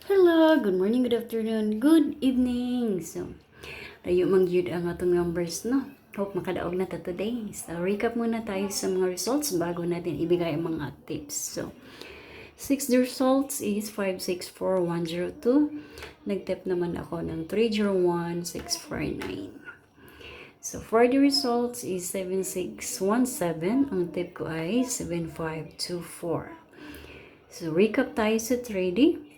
Hello, good morning, good afternoon, good evening. So, tayo mangyud ang atong numbers, no? Hope makadaog na ta today. So, recap muna tayo sa mga results bago natin ibigay ang mga tips. So, 6 results is 564102. Nag-tap naman ako ng 301649. So, for the results is 7617. Ang tip ko ay 7524. So, recap tayo sa trading.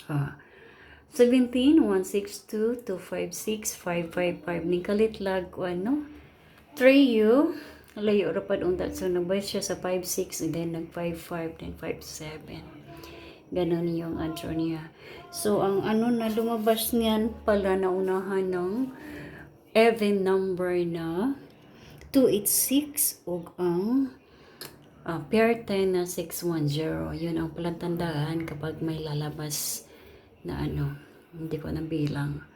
17, 162, 256, 555. Ni kalit lag ko ano. 3U. Layo rapad unta. So, nag-buy siya sa 56 and then nag-55, then 57. Ganon yung answer niya. So, ang ano na lumabas niyan pala na unahan ng even number na 286 o ang pair 10 na 610. Yun ang palatandaan kapag may lalabas na ano, hindi ko nabilang.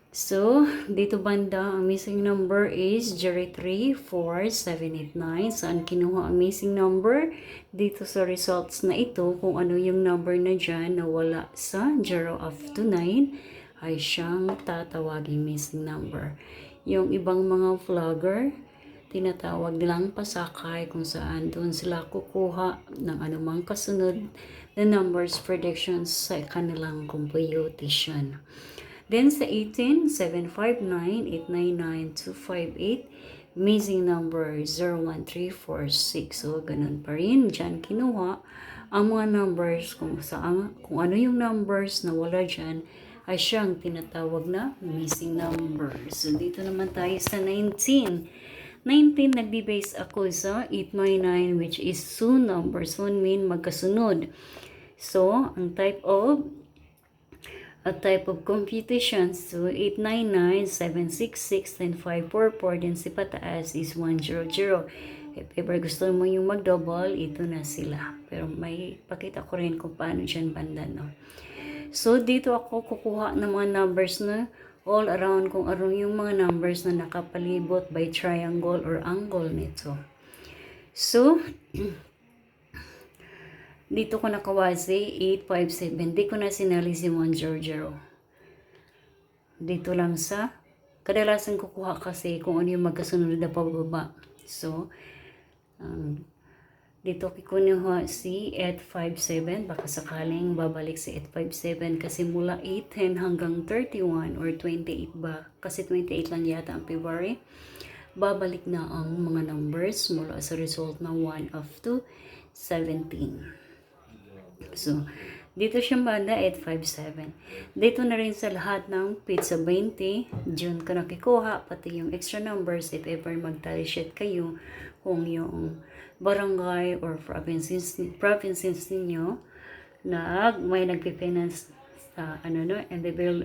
So, dito banda, ang missing number is 034789. Saan kinuha ang missing number? Dito sa results na ito, kung ano yung number na dyan na wala sa 0 up to 9, ay siyang tatawaging missing number. Yung ibang mga vlogger, tinatawag nilang pasakay kung saan doon sila kukuha ng anumang kasunod na numbers predictions sa kanilang computation. Then sa 18, 759, 899, 258, missing number 01346. So, ganun pa rin. Diyan kinuha ang mga numbers kung ano yung numbers na wala dyan ay siyang tinatawag na missing numbers. So, dito naman tayo sa 19. 19, nagbe-base ako sa 899 which is soon number. Soon mean magkasunod. So, ang type of computation, so 899, 766, then 544, then si pataas is 100. If ever gusto mo yung mag-double, ito na sila. Pero may pakita ko rin kung paano dyan banda, no? So, dito ako kukuha ng mga numbers na all around kung ano yung mga numbers na nakapalibot by triangle or angle nito. So, dito ko nakawasi 857. Di ko na sinali si 100. Dito lang sa kadalasan kukuha kasi kung ano yung magkasunod na pababa. So, dito kinuha si 857. Baka sakaling babalik si 857 kasi mula 18 hanggang 31 or 28 ba? Kasi 28 lang yata ang February. Babalik na ang mga numbers mula sa result na 1 up to 17. So, dito siyang banda 857. Dito na rin sa lahat ng pizza 20. June ko nakikuha. Pati yung extra numbers if ever mag-tally sheet kayo kung yung barangay or provinces ninyo na may nagpifinance sa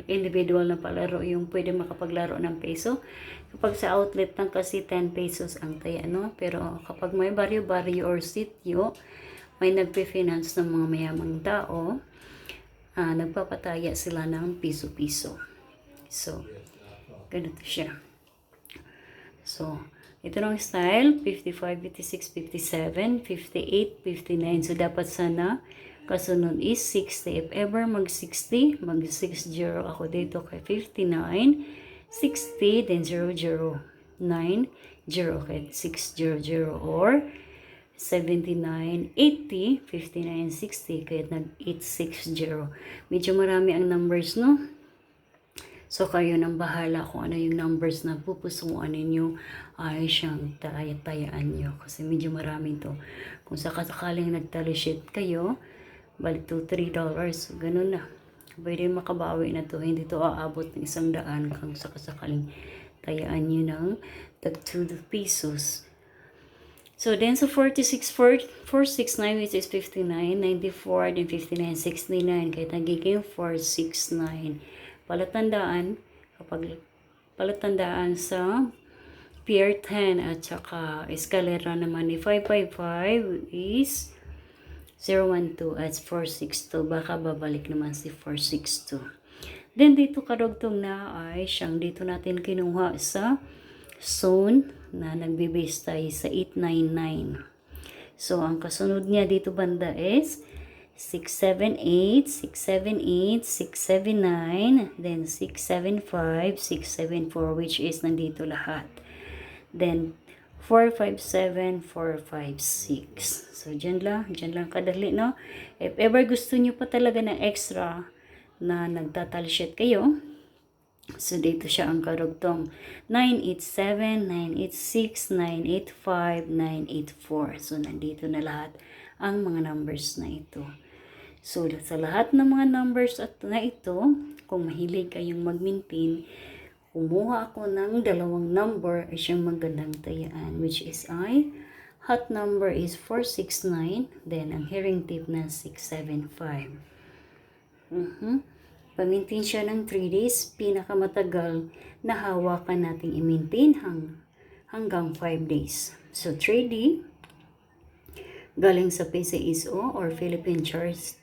individual na palaro yung pwede makapaglaro ng peso. Kapag sa outlet lang kasi 10 pesos ang taya, no? Pero kapag may baryo-baryo or sityo, may nagpifinance ng mga mayamang tao, nagpapataya sila ng piso-piso. So, ganito siya. So, ito ng style, 55, 56, 57, 58, 59. So, dapat sana kasunod is 60. If ever mag-60, mag-60 ako dito kay 59, 60, then 009, 0 kay 600 or 79, 80, 59, 60 kaya nag-860. Medyo marami ang numbers, no? So, kayo nang bahala kung ano yung numbers na pupusuan ninyo ay siyang tayaan nyo. Kasi medyo marami to. Kung sakasakaling nag-tally sheet kayo, balik to $3. So, ganun na. Pwede makabawi na to. Hindi to aabot ng 100 kung sakasakaling tayaan nyo ng tag 2 pesos. So, then sa 46, 469 which is 59, 94, then 59, 69. Kaya nagiging 469. Palatandaan sa Pier 10 at saka eskalera naman ni 555 is 012 at 462. Baka babalik naman si 462. Then dito kadugtong na ay siyang dito natin kinuha sa zone na nagbe-base tayo sa 899. So ang kasunod niya dito banda is 678, 678, 679, then 675, 674, which is nandito lahat. Then 457, 456. So, dyan lang kadali, no? If ever gusto nyo pa talaga ng extra na nagtatalshit kayo, so dito siya ang karugtong 987, 986, 985, 984. So, nandito na lahat ang mga numbers na ito. So, sa lahat ng mga numbers na ito, kung mahilig kayong mag-maintain, kumuha ako ng dalawang number ay siyang magandang tayaan, which is hot number is 469, then ang hearing tip na 675. Pamintain siya ng 3 days, pinakamatagal na hawakan nating i-maintain hanggang 5 days. So, 3D, galing sa PCSO or Philippine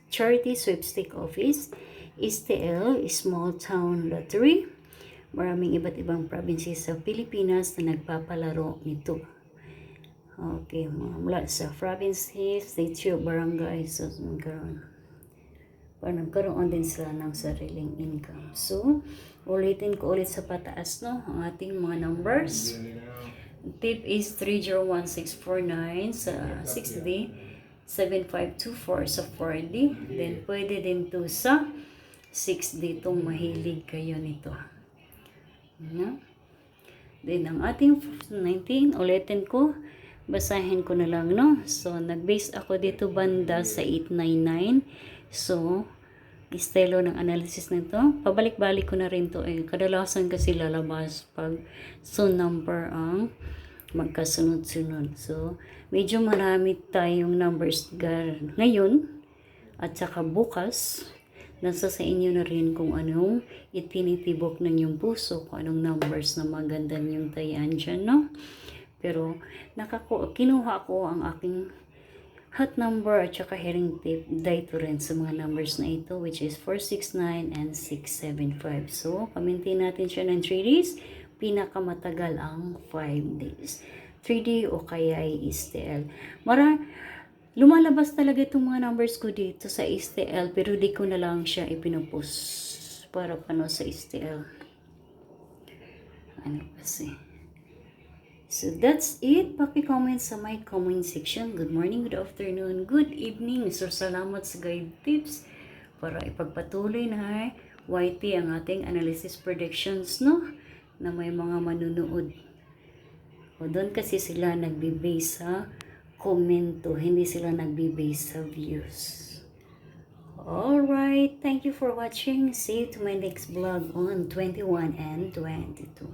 Charity Sweepstake Office, STL, Small Town Lottery. Maraming iba't ibang provinces sa Pilipinas na nagpapalaro nito. Okay, mula sa provinces, state, barangay, so nagkaroon din sila ng sariling income. So, ulitin ko ulit sa pataas, no, ang ating mga numbers. Tip is 301649 sa 6D, 7524 sa 4D, then pwede din to sa 6D itong mahilig kayo nito. No? Then ang ating 19, ulitin ko, basahin ko na lang, no? So, nag-base ako dito banda sa 899. So, estilo ng analysis nito, pabalik-balik ko na rin to kadalasan kasi lalabas pag number ang magkasunod-sunod. So, medyo marami tayong numbers ngayon at saka bukas. Nasa sa inyo na rin kung anong itinitibok ng yung puso, kung anong numbers na maganda yung tayaan dyan, no? Pero, kinuha ko ang aking hot number at saka hearing tip dito rin sa mga numbers na ito, which is 469 and 675. So, pamintain natin siya ng 3 days. Pinakamatagal ang 5 days. 3D o kaya ay STL. Lumalabas talaga itong mga numbers ko dito sa STL, pero di ko na lang siya ipinopost para sa STL. Ano kasi? So, that's it. Paki-comment sa my comment section. Good morning, good afternoon, good evening. So, salamat sa guide tips para ipagpatuloy na YT ang ating analysis predictions, no? Na may mga manunood. O, doon kasi sila nagbe-base sa komento, hindi sila nagbe-base sa views. Alright, thank you for watching. See you to my next vlog on 21 and 22.